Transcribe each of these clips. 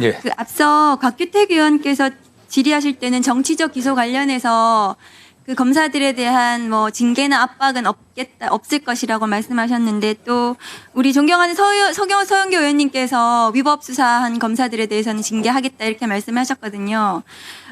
예. 앞서 곽규택 의원께서 질의하실 때는 정치적 기소 관련해서 그 검사들에 대한 뭐 징계나 압박은 없을 것이라고 말씀하셨는데, 또 우리 존경하는 서영교 의원님께서 위법 수사한 검사들에 대해서는 징계하겠다 이렇게 말씀하셨거든요.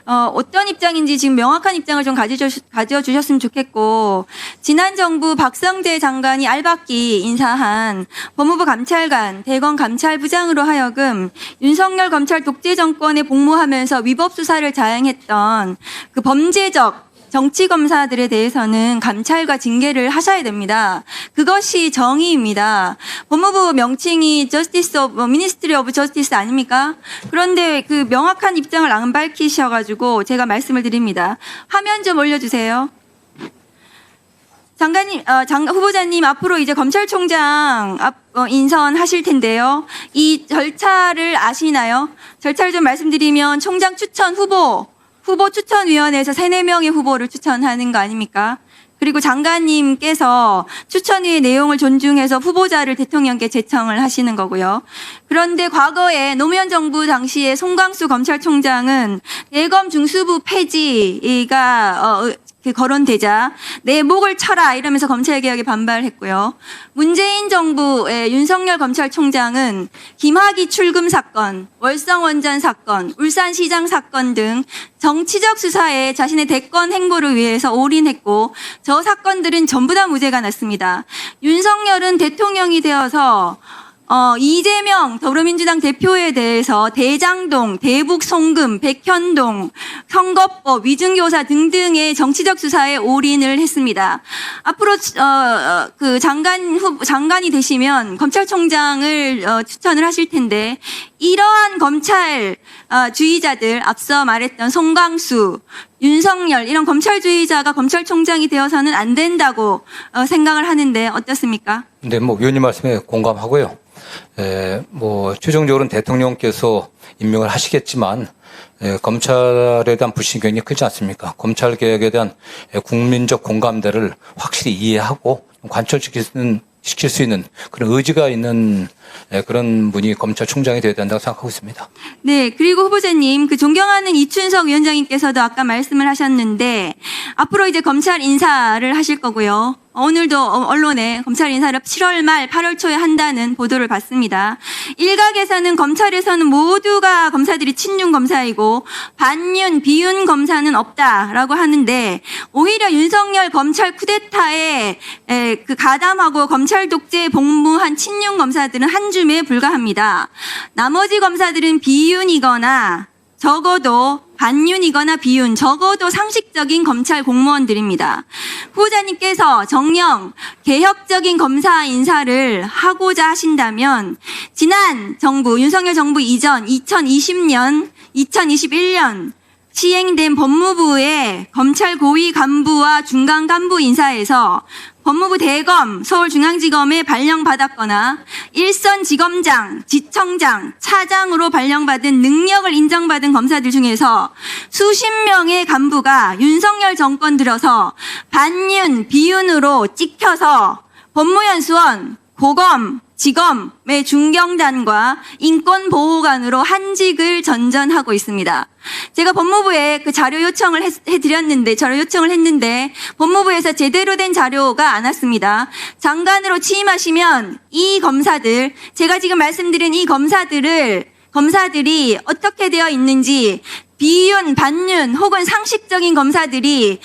어떤 입장인지 지금 명확한 입장을 좀 가져주셨으면 좋겠고, 지난 정부 박성재 장관이 알박기 인사한 법무부 감찰관, 대검 감찰부장으로 하여금 윤석열 검찰 독재 정권에 복무하면서 위법 수사를 자행했던 그 범죄적 정치 검사들에 대해서는 감찰과 징계를 하셔야 됩니다. 그것이 정의입니다. 법무부 명칭이 Ministry of Justice 아닙니까? 그런데 그 명확한 입장을 안 밝히셔가지고 제가 말씀을 드립니다. 화면 좀 올려주세요. 장관님, 후보자님 앞으로 이제 검찰총장 인선하실 텐데요. 이 절차를 아시나요? 절차를 좀 말씀드리면 총장 추천 후보 추천위원회에서 3-4명의 후보를 추천하는 거 아닙니까? 그리고 장관님께서 추천위의 내용을 존중해서 후보자를 대통령께 제청을 하시는 거고요. 그런데 과거에 노무현 정부 당시에 송광수 검찰총장은 대검 중수부 폐지가 거론되자 내 목을 쳐라 이러면서 검찰개혁에 반발했고요. 문재인 정부의 윤석열 검찰총장은 김학의 출금 사건, 월성원전 사건, 울산시장 사건 등 정치적 수사에 자신의 대권 행보를 위해서 올인했고, 저 사건들은 전부 다 무죄가 났습니다. 윤석열은 대통령이 되어서 이재명 더불어민주당 대표에 대해서 대장동, 대북 송금, 백현동, 선거법, 위증교사 등등의 정치적 수사에 올인을 했습니다. 앞으로 그 장관이 되시면 검찰총장을 추천을 하실 텐데, 이러한 검찰주의자들, 앞서 말했던 송광수, 윤석열 이런 검찰주의자가 검찰총장이 되어서는 안 된다고 생각을 하는데 어떻습니까? 네, 위원님 말씀에 공감하고요. 최종적으로는 대통령께서 임명을 하시겠지만, 검찰에 대한 불신경이 크지 않습니까? 검찰 개혁에 대한 국민적 공감대를 확실히 이해하고 관철시킬 수 있는 그런 의지가 있는 그런 분이 검찰총장이 되어야 된다고 생각하고 있습니다. 네, 그리고 후보자님, 그 존경하는 이춘석 위원장님께서도 아까 말씀을 하셨는데, 앞으로 이제 검찰 인사를 하실 거고요. 오늘도 언론에 검찰 인사를 7월 말 8월 초에 한다는 보도를 봤습니다. 일각에서는 검찰에서는 모두가 검사들이 친윤 검사이고 반윤, 비윤 검사는 없다라고 하는데, 오히려 윤석열 검찰 쿠데타에 그 가담하고 검찰 독재에 복무한 친윤 검사들은 한 줌에 불과합니다. 나머지 검사들은 비윤이거나 적어도 반윤이거나 비윤, 적어도 상식적인 검찰 공무원들입니다. 후보자님께서 정녕 개혁적인 검사 인사를 하고자 하신다면, 지난 정부, 윤석열 정부 이전 2020년, 2021년 시행된 법무부의 검찰 고위 간부와 중간 간부 인사에서 법무부 대검, 서울중앙지검에 발령받았거나 일선지검장, 지청장, 차장으로 발령받은 능력을 인정받은 검사들 중에서 수십 명의 간부가 윤석열 정권 들어서 반윤, 비윤으로 찍혀서 법무연수원, 고검, 지검의 중경단과 인권보호관으로 한직을 전전하고 있습니다. 제가 법무부에 그 자료 요청을 했는데 법무부에서 제대로 된 자료가 안 왔습니다. 장관으로 취임하시면 이 검사들, 제가 지금 말씀드린 이 검사들이 어떻게 되어 있는지, 비윤, 반윤 혹은 상식적인 검사들이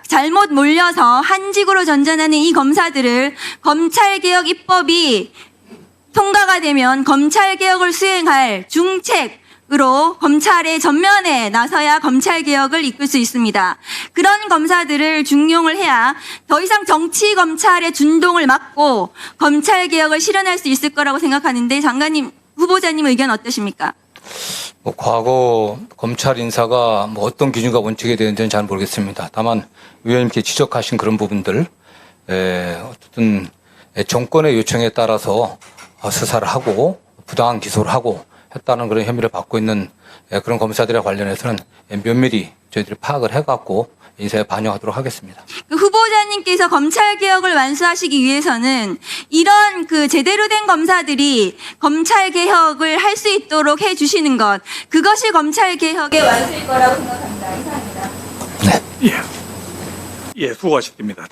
잘못 몰려서 한직으로 전전하는 이 검사들을 검찰개혁 입법이 통과가 되면 검찰개혁을 수행할 중책으로 검찰의 전면에 나서야 검찰개혁을 이끌 수 있습니다. 그런 검사들을 중용을 해야 더 이상 정치검찰의 준동을 막고 검찰개혁을 실현할 수 있을 거라고 생각하는데, 장관님, 후보자님 의견 어떠십니까? 과거 검찰 인사가 어떤 기준과 원칙에 대한지는 잘 모르겠습니다. 다만 위원님께 지적하신 그런 부분들, 어쨌든 정권의 요청에 따라서 수사를 하고 부당한 기소를 하고 했다는 그런 혐의를 받고 있는 그런 검사들에 관련해서는 면밀히 저희들이 파악을 해갖고 인사에 반영하도록 하겠습니다. 그 후보자님께서 검찰 개혁을 완수하시기 위해서는 이런 그 제대로 된 검사들이 검찰 개혁을 할 수 있도록 해주시는 것, 그것이 검찰 개혁의 완수일 거라고 생각합니다. 이상입니다. 네. 예, 수고하셨습니다.